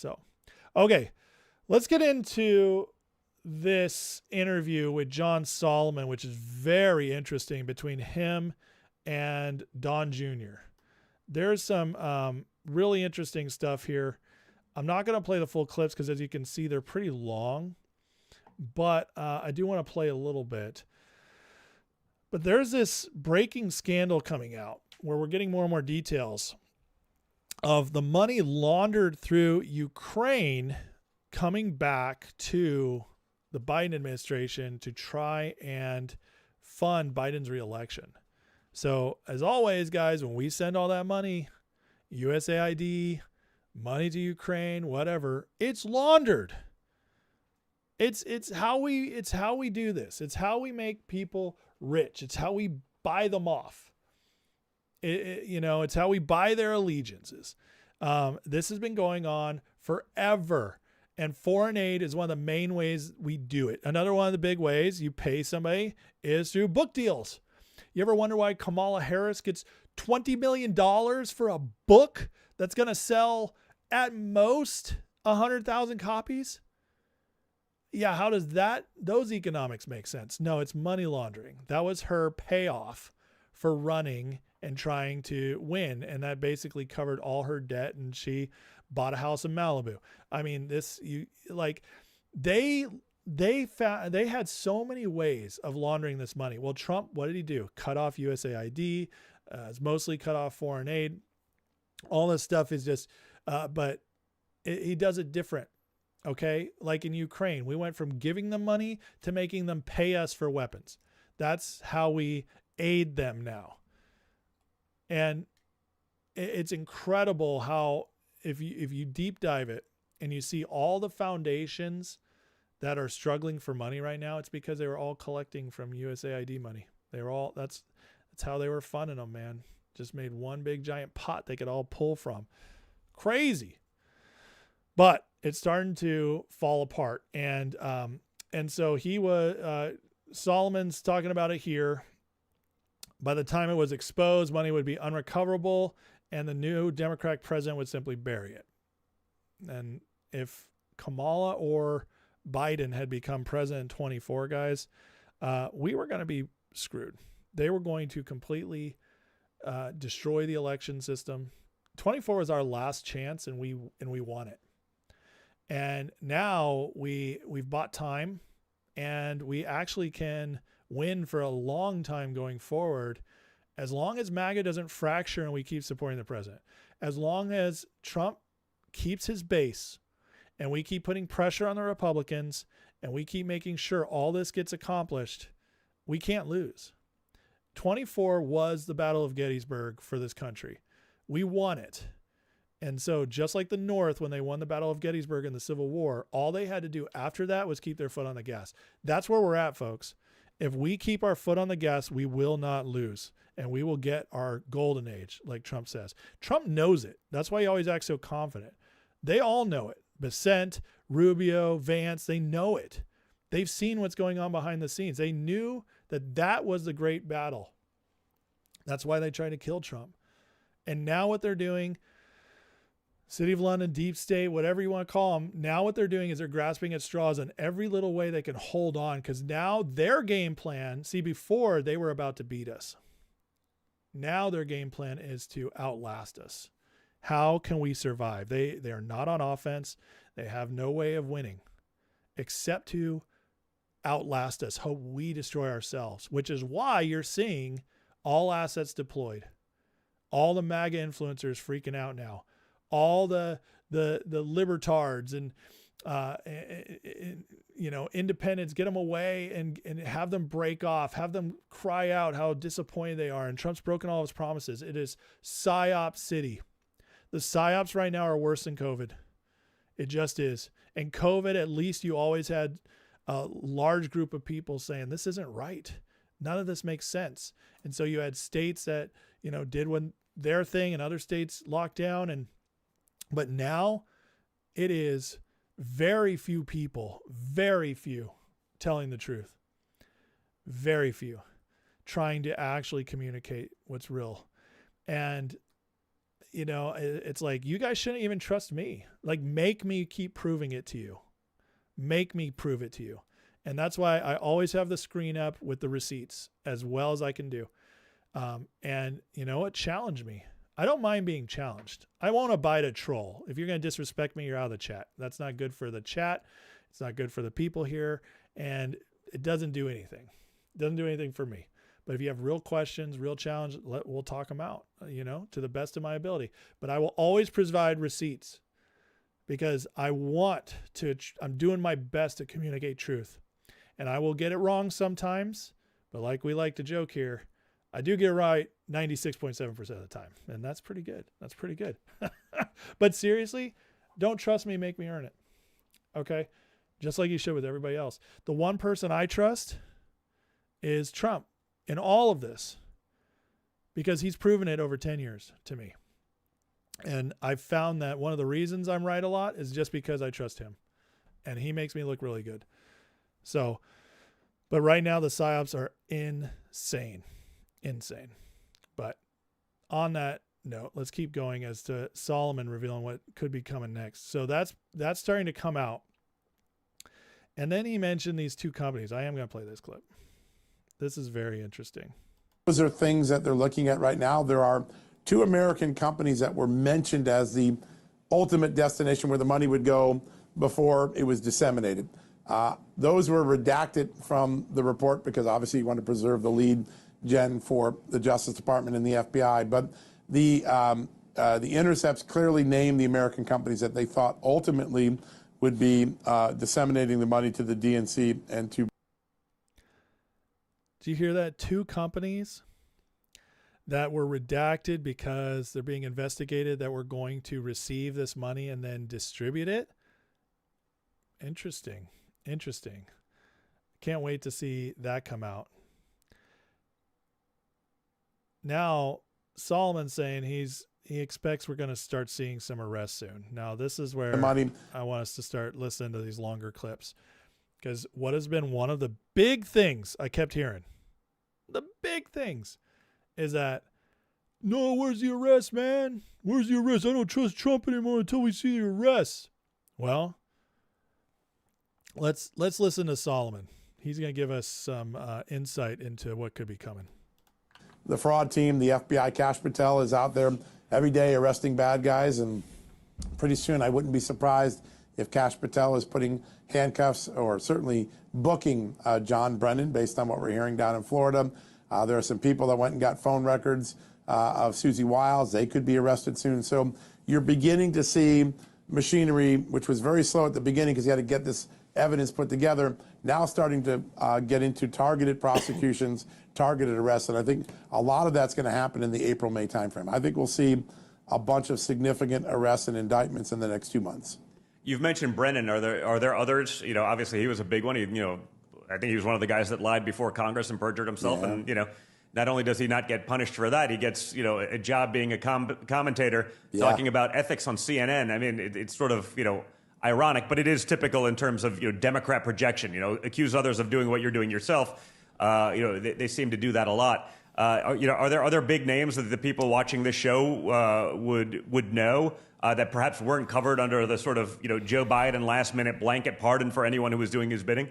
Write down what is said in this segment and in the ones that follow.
So, okay, let's get into this interview with Jon Solomon, which is very interesting between him and Don Jr. There's some really interesting stuff here. I'm not going to play the full clips because, as you can see, they're pretty long, but I do want to play a little bit. But there's this breaking scandal coming out where we're getting more and more details of the money laundered through Ukraine coming back to the Biden administration to try and fund Biden's reelection. So, as always, guys, when we send all that money, USAID, money to Ukraine, whatever, it's laundered. It's how we do this. It's how we make people rich. It's how we buy them off. It's how we buy their allegiances. This has been going on forever. And foreign aid is one of the main ways we do it. Another one of the big ways you pay somebody is through book deals. You ever wonder why Kamala Harris gets $20 million for a book that's going to sell at most 100,000 copies? Yeah, how does those economics make sense? No, it's money laundering. That was her payoff for running and trying to win. And that basically covered all her debt, and she bought a house in Malibu. I mean, they had so many ways of laundering this money. Well, Trump, what did he do? Cut off USAID. It's mostly cut off foreign aid. All this stuff is just, but he does it different. Okay. Like in Ukraine, we went from giving them money to making them pay us for weapons. That's how we aid them now. And it's incredible how, if you deep dive it and you see all the foundations that are struggling for money right now, it's because they were all collecting from USAID money. That's how they were funding them, man. Just made one big giant pot they could all pull from. Crazy. But it's starting to fall apart. And so Solomon's talking about it here. By the time it was exposed, money would be unrecoverable, and the new Democratic president would simply bury it. And if Kamala or Biden had become president in 24, guys, we were going to be screwed. They were going to completely destroy the election system. 24 was our last chance, and we won it. And now we've bought time, and we actually can win for a long time going forward, as long as MAGA doesn't fracture and we keep supporting the president. As long as Trump keeps his base and we keep putting pressure on the Republicans and we keep making sure all this gets accomplished, we can't lose. 24 was the Battle of Gettysburg for this country. We won it. And so just like the North, when they won the Battle of Gettysburg in the Civil War, all they had to do after that was keep their foot on the gas. That's where we're at, folks. If we keep our foot on the gas, we will not lose, and we will get our golden age, like Trump says. Trump knows it. That's why he always acts so confident. They all know it. Bessent, Rubio, Vance, they know it. They've seen what's going on behind the scenes. They knew that was the great battle. That's why they tried to kill Trump. And now what they're doing, City of London, deep state, whatever you want to call them, now what they're doing is they're grasping at straws in every little way they can hold on, because now their game plan, see, before they were about to beat us. Now their game plan is to outlast us. How can we survive? They are not on offense. They have no way of winning except to outlast us, hope we destroy ourselves, which is why you're seeing all assets deployed, all the MAGA influencers freaking out now. All the libertards and independents, get them away and have them break off, have them cry out how disappointed they are. And Trump's broken all his promises. It is PSYOP city. The PSYOPs right now are worse than COVID. It just is. And COVID, at least you always had a large group of people saying, this isn't right. None of this makes sense. And so you had states that, did their thing, and other states locked down. But now it is very few people, very few telling the truth, very few trying to actually communicate what's real. And you know, it's like, you guys shouldn't even trust me. Like, make me keep proving it to you. Make me prove it to you. And that's why I always have the screen up with the receipts as well as I can do. And you know what? Challenge me. I don't mind being challenged. I won't abide a troll. If you're going to disrespect me, you're out of the chat. That's not good for the chat. It's not good for the people here. And it doesn't do anything. It doesn't do anything for me. But if you have real questions, real challenge, we'll talk them out, you know, to the best of my ability. But I will always provide receipts because I'm doing my best to communicate truth. And I will get it wrong sometimes. But like we like to joke here, I do get it right 96.7% of the time. And that's pretty good. That's pretty good. But seriously, don't trust me, make me earn it. Okay? Just like you should with everybody else. The one person I trust is Trump in all of this because he's proven it over 10 years to me. And I've found that one of the reasons I'm right a lot is just because I trust him. And he makes me look really good. So, but right now the psyops are insane. But on that note, let's keep going as to Solomon revealing what could be coming next. So that's starting to come out. And then he mentioned these two companies. I am going to play this clip. This is very interesting. Those are things that they're looking at right now. There are two American companies that were mentioned as the ultimate destination where the money would go before it was disseminated. Those were redacted from the report because obviously you want to preserve the lead gen for the Justice Department and the FBI. But the intercepts clearly named the American companies that they thought ultimately would be disseminating the money to the DNC and to. Do you hear that? Two companies that were redacted because they're being investigated that were going to receive this money and then distribute it. Interesting. Can't wait to see that come out. Now, Solomon's saying he expects we're going to start seeing some arrests soon. Now, this is where I want us to start listening to these longer clips. Because what has been one of the big things I kept hearing, the big things, is that, no, where's the arrest, man? Where's the arrest? I don't trust Trump anymore until we see the arrest. Well, let's listen to Solomon. He's going to give us some insight into what could be coming. The fraud team, the FBI, Kash Patel, is out there every day arresting bad guys, and pretty soon I wouldn't be surprised if Kash Patel is putting handcuffs or certainly booking John Brennan based on what we're hearing down in Florida. There are some people that went and got phone records of Susie Wiles. They could be arrested soon. So you're beginning to see machinery, which was very slow at the beginning because you had to get this evidence put together, now starting to get into targeted prosecutions, targeted arrests. And I think a lot of that's going to happen in the April-May timeframe. I think we'll see a bunch of significant arrests and indictments in the next 2 months. You've mentioned Brennan. Are there others? You know, obviously he was a big one. I think he was one of the guys that lied before Congress and perjured himself. Yeah. And, not only does he not get punished for that, he gets, a job being a commentator talking about ethics on CNN. I mean, it's sort of, ironic, but it is typical in terms of, Democrat projection. Accuse others of doing what you're doing yourself. They seem to do that a lot. Are there other big names that the people watching this show would know that perhaps weren't covered under the sort of, Joe Biden last-minute blanket pardon for anyone who was doing his bidding?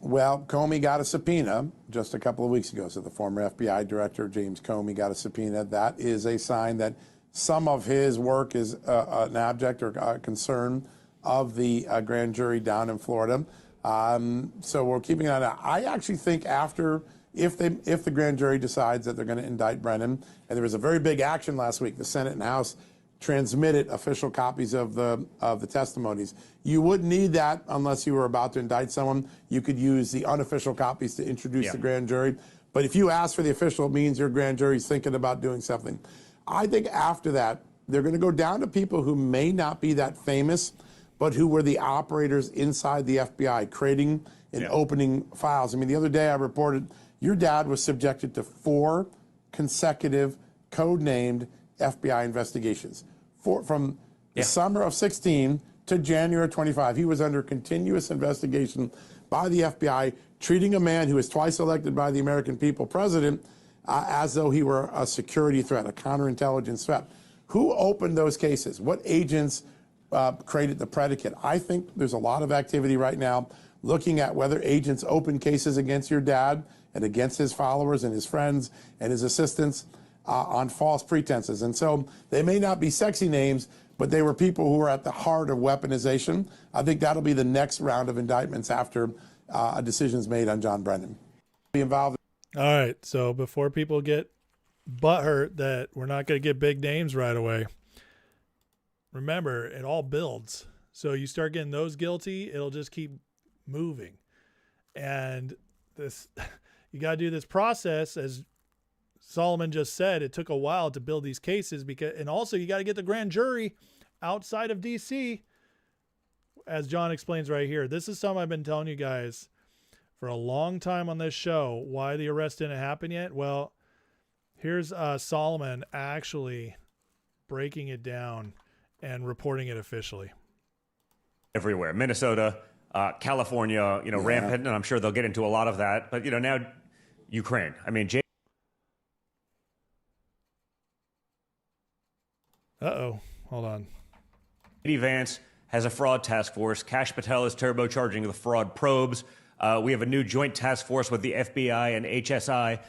Well, Comey got a subpoena just a couple of weeks ago. So the former FBI director, James Comey, got a subpoena. That is a sign that some of his work is an object or concern of the grand jury down in Florida. So we're keeping an eye on that. I actually think if the grand jury decides that they're going to indict Brennan, and there was a very big action last week, the Senate and House transmitted official copies of the testimonies. You wouldn't need that unless you were about to indict someone. You could use the unofficial copies to introduce the grand jury. But if you ask for the official, it means your grand jury's thinking about doing something. I think after that, they're going to go down to people who may not be that famous, but who were the operators inside the FBI, creating and opening files. I mean, the other day I reported your dad was subjected to 4 consecutive code-named FBI investigations. From the summer of 16 to January 25, he was under continuous investigation by the FBI, treating a man who was twice elected by the American people president as though he were a security threat, a counterintelligence threat. Who opened those cases? What agents created the predicate? I think there's a lot of activity right now looking at whether agents open cases against your dad and against his followers and his friends and his assistants on false pretenses. And so they may not be sexy names, but they were people who were at the heart of weaponization. I think that'll be the next round of indictments after a decision's made on John Brennan. Be involved. All right. So before people get butthurt that we're not going to get big names right away, remember, it all builds. So you start getting those guilty, it'll just keep moving. And this, you got to do this process, as Solomon just said. It took a while to build these cases, and also you got to get the grand jury outside of DC, as John explains right here. This is something I've been telling you guys for a long time on this show. Why the arrest didn't happen yet? Well, here's Solomon actually breaking it down and reporting it officially. Everywhere, Minnesota, California, rampant, and I'm sure they'll get into a lot of that. But now Ukraine. I mean, Hold on. J.D. Vance has a fraud task force. Kash Patel is turbocharging the fraud probes. We have a new joint task force with the FBI and HSI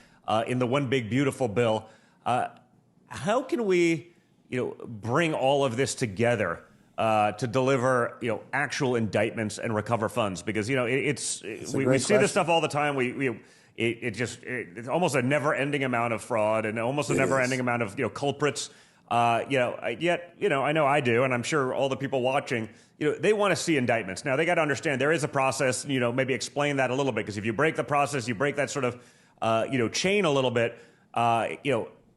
in the One Big Beautiful Bill. How can we, bring all of this together to deliver, actual indictments and recover funds? Because we see this stuff all the time. It's almost a never-ending amount of fraud and almost a never-ending amount of culprits. I know I do, and I'm sure all the people watching, they want to see indictments. Now, they got to understand there is a process, maybe explain that a little bit, because if you break the process, you break that sort of, chain a little bit,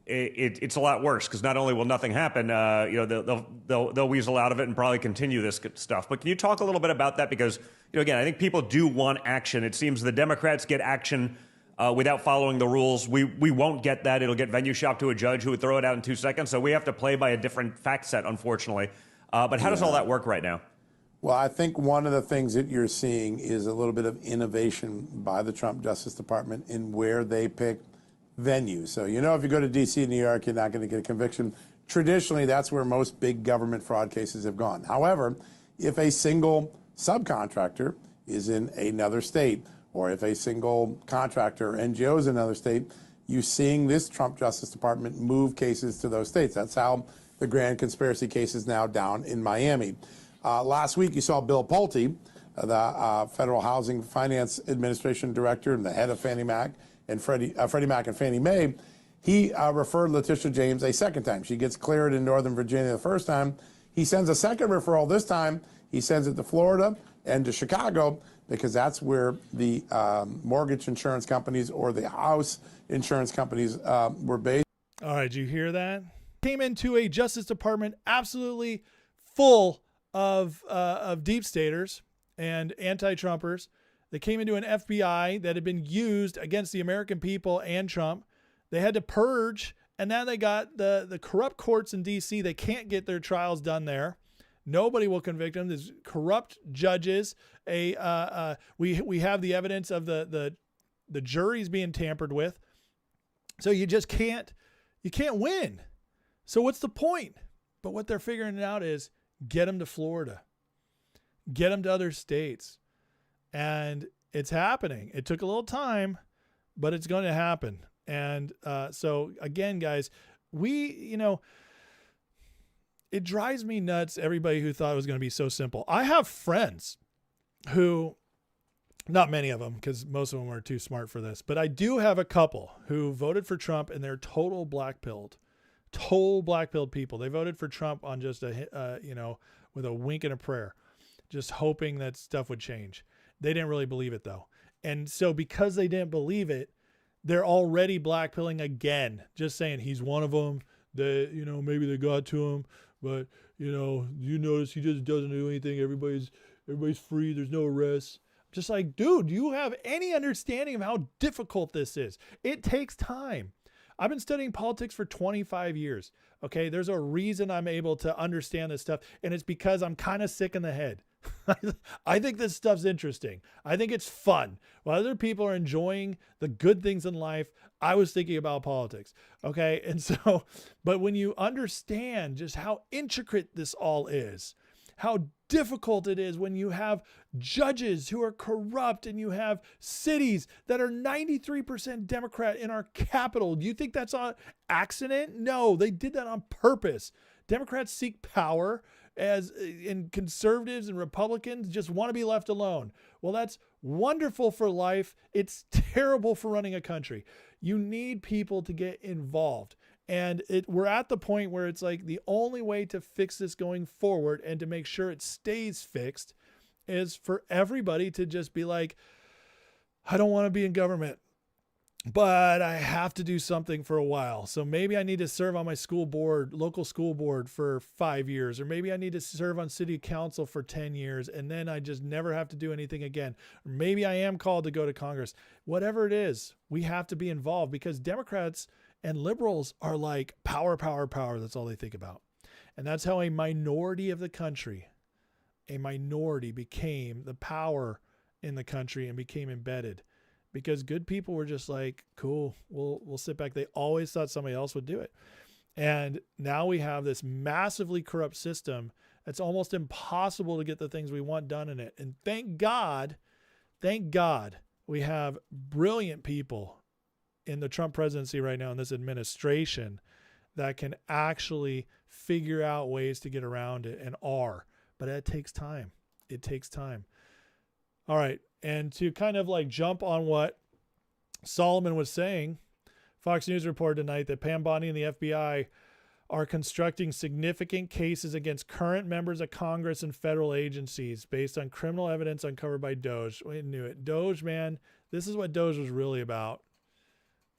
it's a lot worse, because not only will nothing happen, they'll weasel out of it and probably continue this stuff. But can you talk a little bit about that? Because, again, I think people do want action. It seems the Democrats get action without following the rules. We won't get that. It'll get venue shopped to a judge who would throw it out in 2 seconds. So we have to play by a different fact set, unfortunately. But how does all that work right now? Well, I think one of the things that you're seeing is a little bit of innovation by the Trump Justice Department in where they pick venues. So, if you go to D.C. and New York, you're not going to get a conviction. Traditionally, that's where most big government fraud cases have gone. However, if a single subcontractor is in another state, or if a single contractor or NGO is in another state, you're seeing this Trump Justice Department move cases to those states. That's how the grand conspiracy case is now down in Miami. Last week, you saw Bill Pulte, the Federal Housing Finance Administration Director and the head of Fannie Mac and Freddie Mac and Fannie Mae. He referred Letitia James a second time. She gets cleared in Northern Virginia the first time. He sends a second referral this time. He sends it to Florida and to Chicago, because that's where the mortgage insurance companies or the house insurance companies were based. All right, did you hear that? Came into a Justice Department absolutely full of deep staters and anti-Trumpers. They came into an FBI that had been used against the American people and Trump. They had to purge, and now they got the corrupt courts in D.C. They can't get their trials done there. Nobody will convict them. There's corrupt judges. We have the evidence of the juries being tampered with. So you just can't win. So what's the point? But what they're figuring out is get them to Florida, get them to other states, and it's happening. It took a little time, but it's going to happen. And so again, guys, it drives me nuts, everybody who thought it was going to be so simple. I have friends who, not many of them, because most of them are too smart for this, but I do have a couple who voted for Trump, and they're total black-pilled people. They voted for Trump on just with a wink and a prayer, just hoping that stuff would change. They didn't really believe it, though. And so because they didn't believe it, they're already black-pilling again, just saying he's one of them. Maybe they got to him, but you notice he just doesn't do anything. Everybody's free. There's no arrests. Just like, dude, do you have any understanding of how difficult this is? It takes time. I've been studying politics for 25 years. Okay. There's a reason I'm able to understand this stuff. And it's because I'm kind of sick in the head. I think this stuff's interesting. I think it's fun. While other people are enjoying the good things in life, I was thinking about politics. Okay. And so, but when you understand just how intricate this all is, how difficult it is when you have judges who are corrupt and you have cities that are 93% Democrat in our capital. Do you think that's on accident? No, they did that on purpose. Democrats seek power and conservatives and Republicans just want to be left alone. Well, that's wonderful for life. It's terrible for running a country. You need people to get involved. And we're at the point where it's like the only way to fix this going forward and to make sure it stays fixed is for everybody to just be like, I don't want to be in government, but I have to do something for a while. So maybe I need to serve on my school board, local school board for 5 years, or maybe I need to serve on city council for 10 years. And then I just never have to do anything again. Or maybe I am called to go to Congress. Whatever it is, we have to be involved because Democrats and liberals are like power, power, power. That's all they think about. And that's how a minority of the country, a minority became the power in the country and became embedded. Because good people were just like, cool, we'll sit back. They always thought somebody else would do it. And now we have this massively corrupt system. It's almost impossible to get the things we want done in it. And thank God, we have brilliant people in the Trump presidency right now in this administration that can actually figure out ways to get around it and are. But it takes time. It takes time. All right. And to kind of like jump on what Solomon was saying, Fox News reported tonight that Pam Bondi and the FBI are constructing significant cases against current members of Congress and federal agencies based on criminal evidence uncovered by DOJ. We knew it. DOJ, man, this is what DOJ was really about.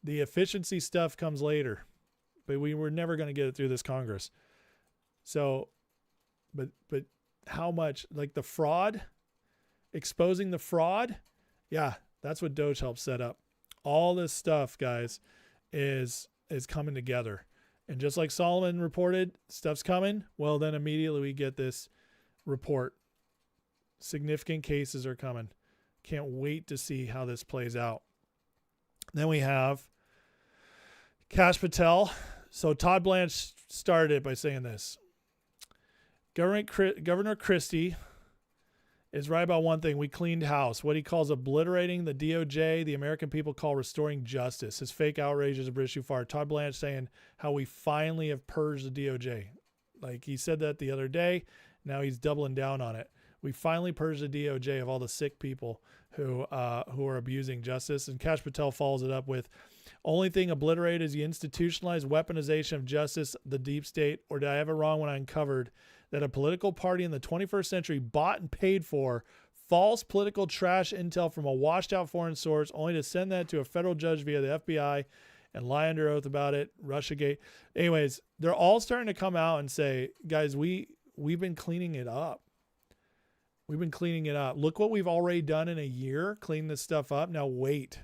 The efficiency stuff comes later, but we were never going to get it through this Congress. So, but how much, like the fraud, exposing the fraud? Yeah, that's what DOJ helped set up. All this stuff, guys, is coming together. And just like Solomon reported, stuff's coming. Well, then immediately we get this report. Significant cases are coming. Can't wait to see how this plays out. Then we have Kash Patel. So Todd Blanche started it by saying this. Governor Christie is right about one thing. We cleaned house. What he calls obliterating the DOJ, the American people call restoring justice. His fake outrage is a bridge too far. Todd Blanche saying how we finally have purged the DOJ. Like he said that the other day. Now he's doubling down on it. We finally purged the DOJ of all the sick people who are abusing justice. And Kash Patel follows it up with, only thing obliterated is the institutionalized weaponization of justice, the deep state. Or did I have it wrong when I uncovered that a political party in the 21st century bought and paid for false political trash intel from a washed out foreign source only to send that to a federal judge via the FBI and lie under oath about it, Russiagate. Anyways, they're all starting to come out and say, guys, we've been cleaning it up. We've been cleaning it up. Look what we've already done in a year, clean this stuff up. Now wait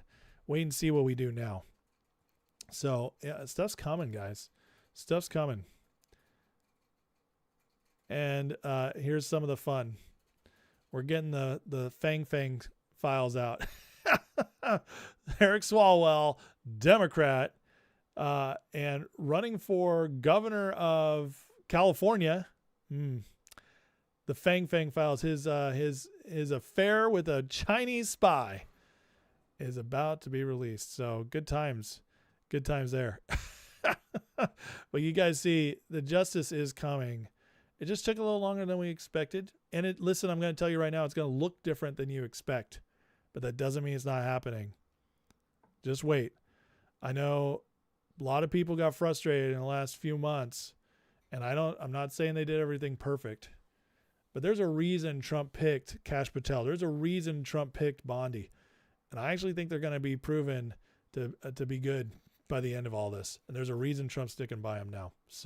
and see what we do now. So yeah, stuff's coming, guys. Stuff's coming. And here's some of the fun. We're getting the Fang files out. Eric Swalwell, Democrat, and running for governor of California. The Fang files. His affair with a Chinese spy is about to be released. So good times there. But you guys see, the justice is coming. It just took a little longer than we expected. And listen, I'm going to tell you right now, it's going to look different than you expect, but that doesn't mean it's not happening. Just wait. I know a lot of people got frustrated in the last few months, and I'm not saying they did everything perfect, but there's a reason Trump picked Kash Patel. There's a reason Trump picked Bondi. And I actually think they're going to be proven to be good by the end of all this. And there's a reason Trump's sticking by him now. So